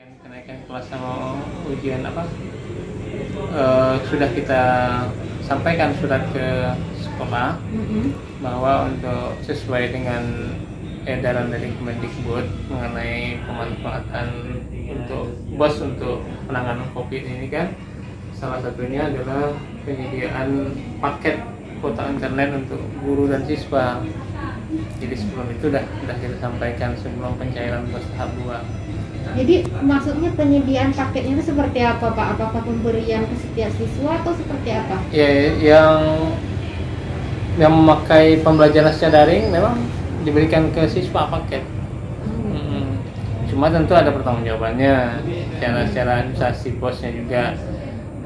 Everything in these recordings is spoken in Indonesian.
Kenaikan kelas sama ujian apa sudah kita sampaikan surat ke sekolah bahwa untuk sesuai dengan edaran dari Kemendikbud mengenai pemanfaatan untuk BOS untuk penanganan COVID ini kan, salah satunya adalah penyediaan paket kuota internet untuk guru dan siswa. Jadi sebelum itu sudah kita sampaikan sebelum pencairan BOS tahap 2. Jadi maksudnya penyediaan paketnya itu seperti apa Pak? Apakah pemberian ke setiap siswa atau seperti apa? Ya, yang memakai pembelajaran secara daring memang diberikan ke siswa paket. Cuma tentu ada pertanggungjawabannya secara administrasi BOS-nya juga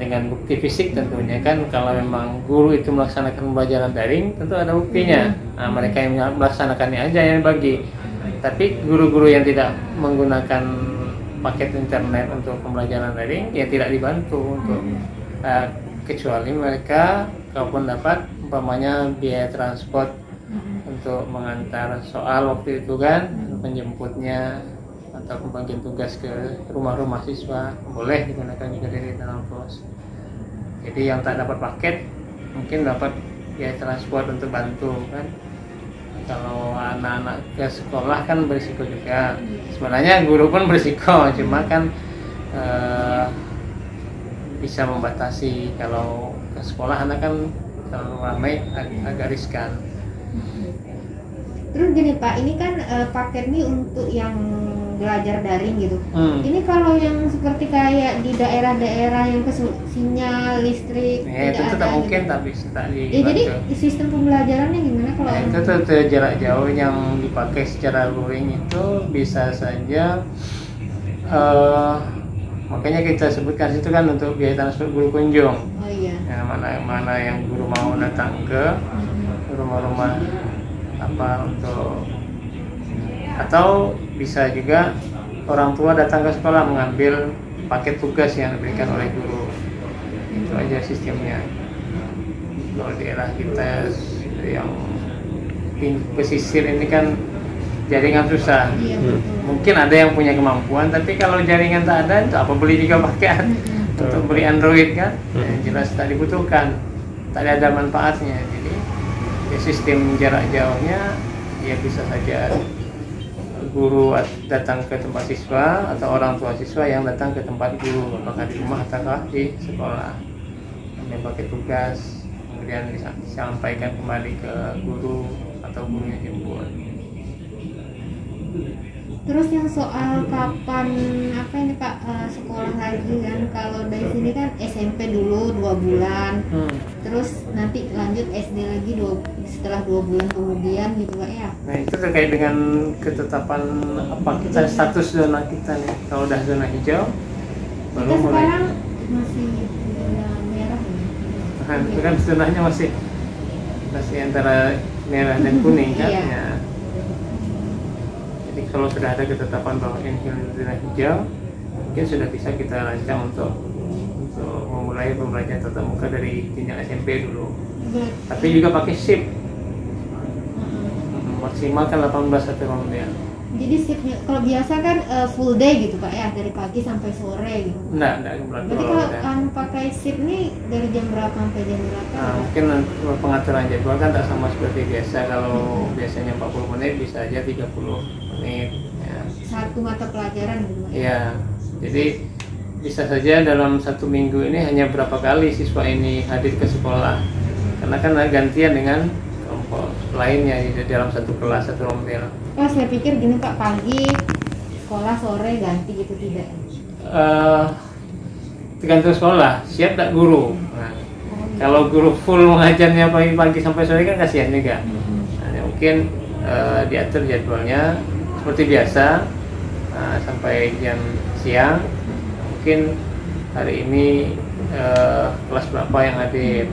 dengan bukti fisik tentunya kan. Kalau memang guru itu melaksanakan pembelajaran daring tentu ada buktinya. Nah, mereka yang melaksanakannya aja yang bagi. Tapi guru-guru yang tidak menggunakan paket internet untuk pembelajaran daring ya tidak dibantu untuk kecuali mereka kalaupun dapat umpamanya biaya transport untuk mengantar soal waktu itu kan, penjemputnya atau pembagian tugas ke rumah-rumah siswa boleh digunakan juga dari dalam BOS. Jadi yang tak dapat paket mungkin dapat biaya transport untuk bantu kan. Kalau anak-anak ke sekolah kan berisiko juga. Sebenarnya guru pun berisiko, cuma kan bisa membatasi. Kalau ke sekolah anak kan terlalu ramai agak riskan. Terus gini Pak, ini kan paket nih untuk yang belajar daring gitu. Ini kalau yang seperti kayak di daerah-daerah yang sinyal listrik ya, itu tetap mungkin gitu. Tapi tak dibantu. Jadi sistem pembelajarannya gimana kalau itu tuh jarak jauh yang dipakai secara luring itu bisa saja makanya kita sebutkan situ kan untuk biaya transport guru kunjung. Oh iya. Ya, mana yang guru mau datang ke rumah-rumah apa untuk, atau bisa juga orang tua datang ke sekolah mengambil paket tugas yang diberikan oleh guru. Itu aja sistemnya. Kalau daerah kita yang pesisir ini kan jaringan susah. Mungkin ada yang punya kemampuan, tapi kalau jaringan tak ada, itu apa beli juga paket untuk beli Android kan? Jelas tak dibutuhkan, tak ada manfaatnya. Jadi ya, sistem jarak jauhnya ya bisa saja guru datang ke tempat siswa atau orang tua siswa yang datang ke tempat guru, apakah di rumah atau di sekolah, yang pakai tugas kemudian disampaikan kembali ke guru atau gurunya jemput. Terus yang soal kapan apa ini Pak sekolah lagi kan, kalau dari sini kan SMP dulu 2 bulan, terus nanti lanjut SD lagi setelah 2 bulan kemudian gitu Pak ya. Nah itu terkait dengan ketetapan apa kita status zona kita nih. Kalau udah zona hijau kita sekarang masih zona merah ya. Nah, itu kan zonanya masih antara merah dan kuning kan. Iya. Ya. Jadi kalau sudah ada ketetapan bahwa ini zona hijau, mungkin sudah bisa kita rancang untuk memulai pembelajaran tatap muka dari tingkat SMP dulu. Tapi juga pakai shift. Maksimal kan 18 satu kemudian. Jadi shiftnya kalau biasa kan full day gitu Pak ya, dari pagi sampai sore gitu. Enggak berarti. Berarti kalau pakai shift nih dari jam berapa sampai jam berapa? Nah, mungkin pengaturan jadwal kan tak sama seperti biasa. Kalau biasanya 40 menit bisa aja 30 menit ya. Satu mata pelajaran gitu Pak. Iya. Jadi bisa saja dalam 1 minggu ini hanya berapa kali siswa ini hadir ke sekolah. Karena kan gantian dengan kelompok lainnya di dalam satu kelas, satu rombel. Oh, saya pikir gini Pak, pagi sekolah, sore ganti gitu, tidak? Tergantung sekolah, siap tak guru. Nah, kalau guru full mengajarnya pagi sampai sore kan kasihan juga. Nah, mungkin diatur jadwalnya seperti biasa sampai jam siang. Mungkin hari ini kelas berapa yang hadir,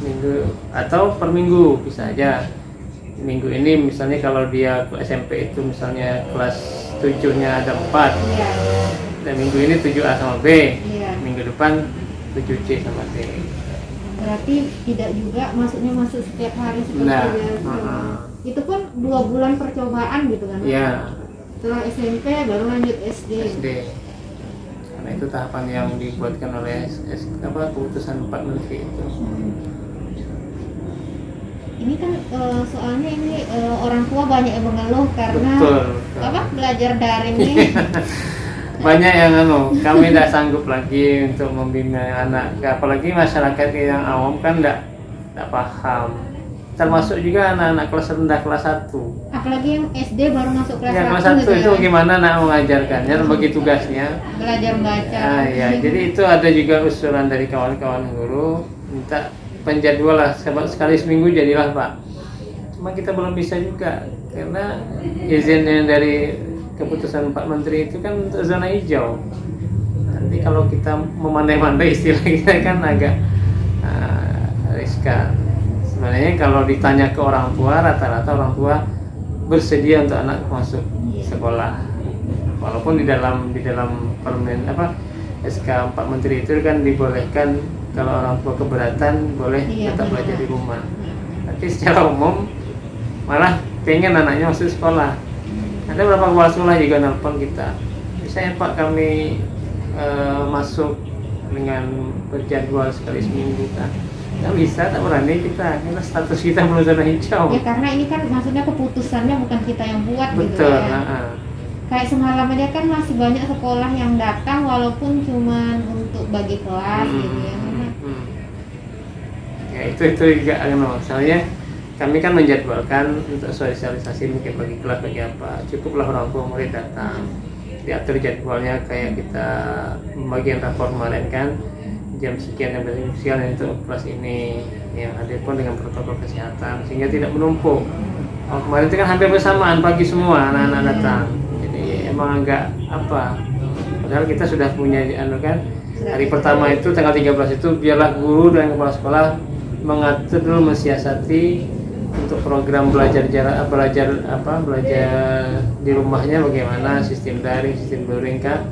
minggu atau per minggu bisa aja. Minggu ini misalnya kalau dia ke SMP itu misalnya kelas 7-nya ada 4 dan minggu ini 7A sama B, minggu depan 7C sama D. Berarti tidak juga masuk setiap hari seperti biasa. Itu pun 2 bulan percobaan gitu kan? Iya. Setelah SMP baru lanjut SD. karena itu tahapan yang dibuatkan oleh keputusan Pak Menteri itu. Ini kan soalnya ini orang tua banyak yang mengeluh karena Betul. belajar daring ini. Banyak yang kami tidak sanggup lagi untuk membina anak, apalagi masyarakat yang awam kan tidak paham, termasuk juga anak-anak kelas rendah, kelas 1. Apalagi yang SD baru masuk kelas 1 ya, kelas 1 gitu itu ya. gimana nak mengajarkannya, bagi tugasnya Belajar baca. ya, jadi itu ada juga usulan dari kawan-kawan guru minta penjadwal lah, sekali seminggu jadilah Pak, cuma kita belum bisa juga karena izinnya dari keputusan Pak Menteri itu kan untuk zona hijau. Nanti kalau kita memandai-mandai istilah kita kan agak riskan. Sebenarnya kalau ditanya ke orang tua, rata-rata orang tua bersedia untuk anak masuk sekolah. Walaupun di dalam permen SK Pak Menteri itu kan dibolehkan kalau orang tua keberatan boleh tetap belajar di rumah. Tapi secara umum malah pengen anaknya masuk sekolah. Ada beberapa kepala sekolah juga nelpon kita, misalnya Pak kami masuk dengan berjadwal sekali seminggu kan, nggak bisa, tak berani kita, karena status kita belum zona hijau. Ya karena ini kan maksudnya keputusannya bukan kita yang buat. Betul, gitu ya. Kayak semalam aja kan masih banyak sekolah yang datang walaupun cuma untuk bagi kelas gitu ya. Ya itu juga misalnya kami kan menjadwalkan untuk sosialisasi mungkin bagi kelas bagi apa, cukuplah orang tua murid datang, diatur jadwalnya kayak kita pembagian rapor kemarin kan, jam sekian sampai jam sekian untuk kelas ini, yang ada pun dengan protokol kesehatan sehingga tidak menumpuk. Kemarin itu kan hampir bersamaan pagi semua anak-anak datang, jadi emang agak padahal kita sudah punya kan hari pertama itu tanggal 13 itu biarlah guru dan kepala sekolah mengatur dulu, mensiasati untuk program belajar di rumahnya bagaimana, sistem daring, sistem luring kan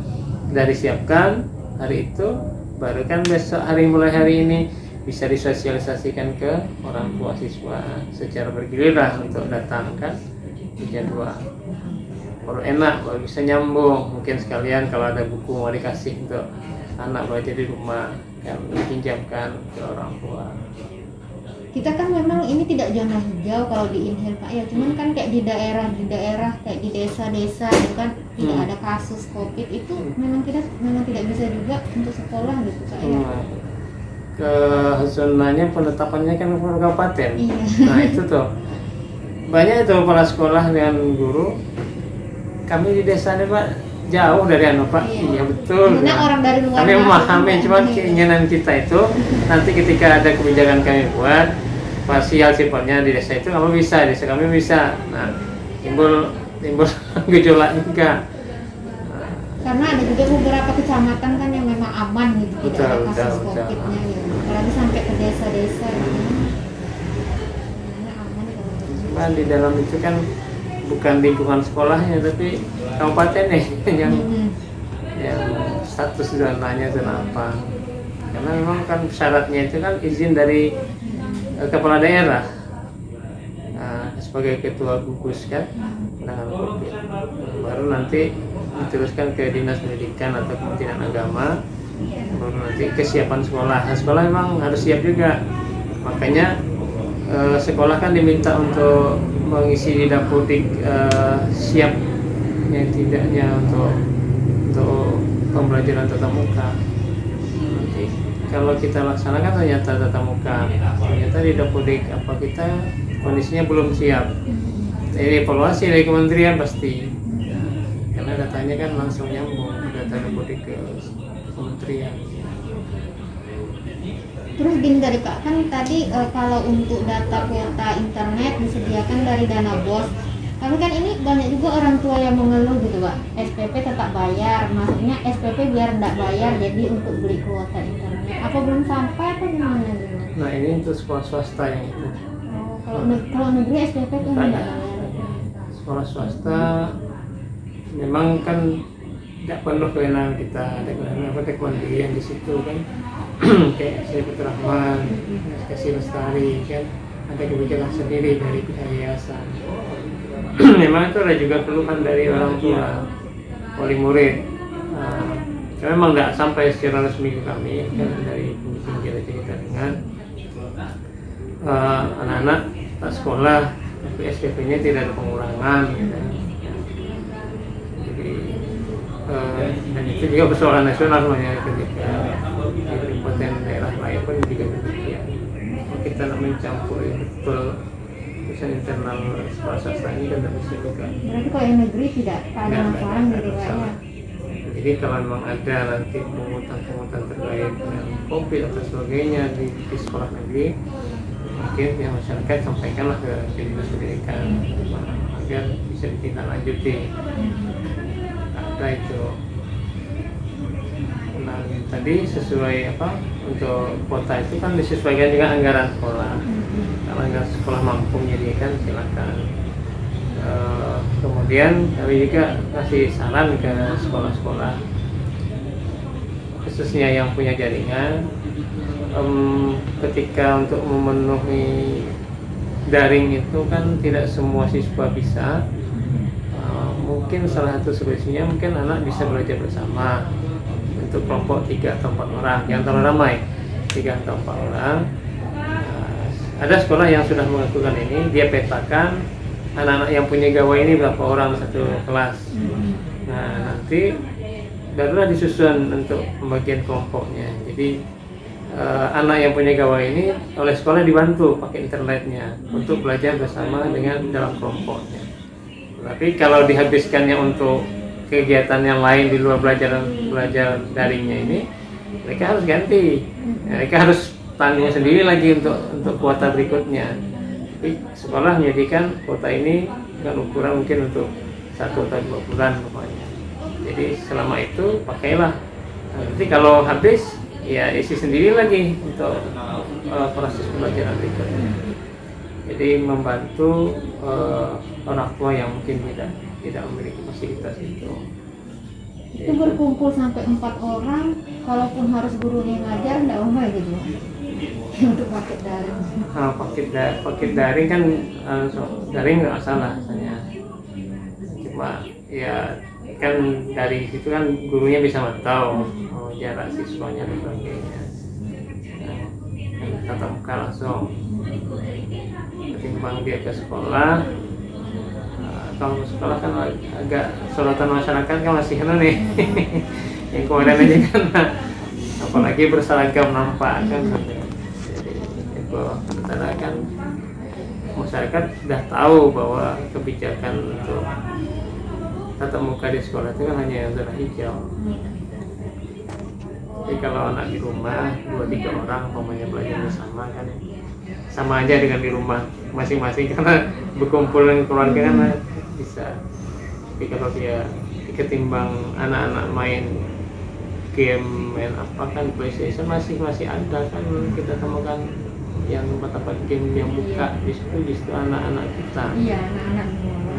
dari siapkan hari itu, baru kan besok mulai hari ini bisa disosialisasikan ke orang tua siswa secara bergiliran untuk datang kan di jadwal. Baru enak, baru bisa nyambung, mungkin sekalian kalau ada buku mau dikasih untuk anak belajar di rumah kan dipinjamkan ke orang tua. Kita kan memang ini tidak zona hijau kalau di Inhel Pak ya, cuman kan kayak di daerah kayak di desa-desa itu kan tidak ada kasus COVID itu memang tidak bisa juga untuk sekolah gitu Pak ya. Ke zonanya penetapannya kan kabupaten. Iya. Nah itu tuh banyak itu kepala sekolah dengan guru. Kami di desa ini Pak jauh dari Pak. Iya betul. Nah, orang dari luar kami memahami, cuma keinginan kita itu nanti ketika ada kebijakan kami buat parsial sifatnya di desa itu kami bisa, desa kami bisa. Nah timbul gejolak juga. Karena ada juga beberapa kecamatan kan yang memang aman gitu, tidak ada kasus COVID-nya ya. Apalagi sampai ke desa-desa gitu. Aman kalau di dalam itu kan bukan lingkungan sekolahnya tapi kabupatennya yang status zonanya zona apa, karena memang kan syaratnya itu kan izin dari kepala daerah sebagai ketua gugus kan penanganan COVID, baru nanti diteruskan ke dinas pendidikan atau kementerian agama, baru nanti kesiapan sekolah. Nah, sekolah memang harus siap juga, makanya sekolah kan diminta untuk mengisi di Dapodik siapnya tidaknya untuk pembelajaran tatap muka. Nanti kalau kita laksanakan ternyata tatap muka, ternyata di Dapodik kita kondisinya belum siap, jadi evaluasi dari kementerian pasti, karena datanya kan langsung nyambung data Dapodik ke kementerian. Terus gini dari Kak, kan tadi kalau untuk data kuota internet disediakan dari dana BOS, tapi kan ini banyak juga orang tua yang mengeluh gitu Pak, SPP tetap bayar, maksudnya SPP biar tidak bayar jadi untuk beli kuota internet, apa belum sampai apa gimana gitu? Nah ini untuk sekolah swasta yang itu. Kalau negeri SPP itu tidak bayar. Sekolah swasta memang kan tidak penuh kewenangan kita, ada kewenangan kemandirian di situ kan. Kayak Saiful Rahman, Kasih Lestari kan ada kebijakan sendiri dari pihak yayasan. Memang itu ada juga keluhan dari orang tua wali murid memang nggak sampai secara resmi ke kami, kan dari pinggir aja kita dengar anak-anak tak sekolah tapi SPP-nya tidak ada pengurangan gitu. Jadi dan itu juga persoalan nasional namanya, ketika di kabupaten daerah lain pun juga demikian. Kita nak mencampuri betul urusan internal sekolah swasta ini kan tidak bisa juga. Berarti kalau yang negeri tidak ada masalah gitu Pak ya? Jadi kalau memang ada nanti pungutan terkait dengan COVID atau sebagainya di sekolah negeri, mungkin ya masyarakat sampaikanlah ke dinas pendidikan agar bisa ditindaklanjuti. Ada itu. Nah, tadi sesuai apa untuk kuota itu kan disesuaikan dengan anggaran sekolah. Kalau anggaran sekolah mampu menyediakan silakan. Kemudian kami juga kasih saran ke sekolah-sekolah khususnya yang punya jaringan, ketika untuk memenuhi daring itu kan tidak semua siswa bisa. Mungkin salah satu solusinya mungkin anak bisa belajar bersama untuk kelompok 3 atau 4 orang, yang terlalu ramai 3 atau 4 orang. Ada sekolah yang sudah melakukan ini, dia petakan anak-anak yang punya gawai ini berapa orang satu kelas. Nah, nanti barulah disusun untuk pembagian kelompoknya. Jadi anak yang punya gawai ini oleh sekolah dibantu pakai internetnya untuk belajar bersama dengan dalam kelompoknya. Tapi kalau dihabiskannya untuk kegiatan yang lain di luar belajar daringnya ini, mereka harus ganti. Mereka harus tanggung sendiri lagi untuk kuota berikutnya. Tapi sekolah menyediakan kuota ini dengan ukuran mungkin untuk 1 atau 2 bulan pokoknya. Jadi selama itu pakailah. Nanti kalau habis ya isi sendiri lagi untuk proses pembelajaran berikutnya. Jadi membantu orang tua yang mungkin tidak memiliki fasilitas itu. Itu berkumpul sampai 4 orang, kalaupun harus gurunya ngajar enggak apa gitu. Untuk paket daring. Paket daring kan daring nggak salah rasanya. Cuma ya kan dari situ kan gurunya bisa mantau jarak siswanya dan sebagainya. Kan tatap muka langsung. Ketimbang dia ke sekolah, kalau ke sekolah kan agak sorotan masyarakat kan masih nih. Yang kemarin aja kan, apalagi berseragam nampak kan. Karena kan masyarakat sudah tahu bahwa kebijakan untuk tatap muka di sekolah itu kan hanya yang zona hijau. Jadi kalau anak di rumah 2-3 orang umpamanya belajar bersama kan sama aja dengan di rumah masing-masing, karena berkumpul dengan keluarga kan bisa. Tapi kalau dia ketimbang anak-anak main game, main apa kan PlayStation masih ada kan, kita temukan yang tempat-tempat game yang buka di situ anak-anak kita. Iya, anak-anak semua.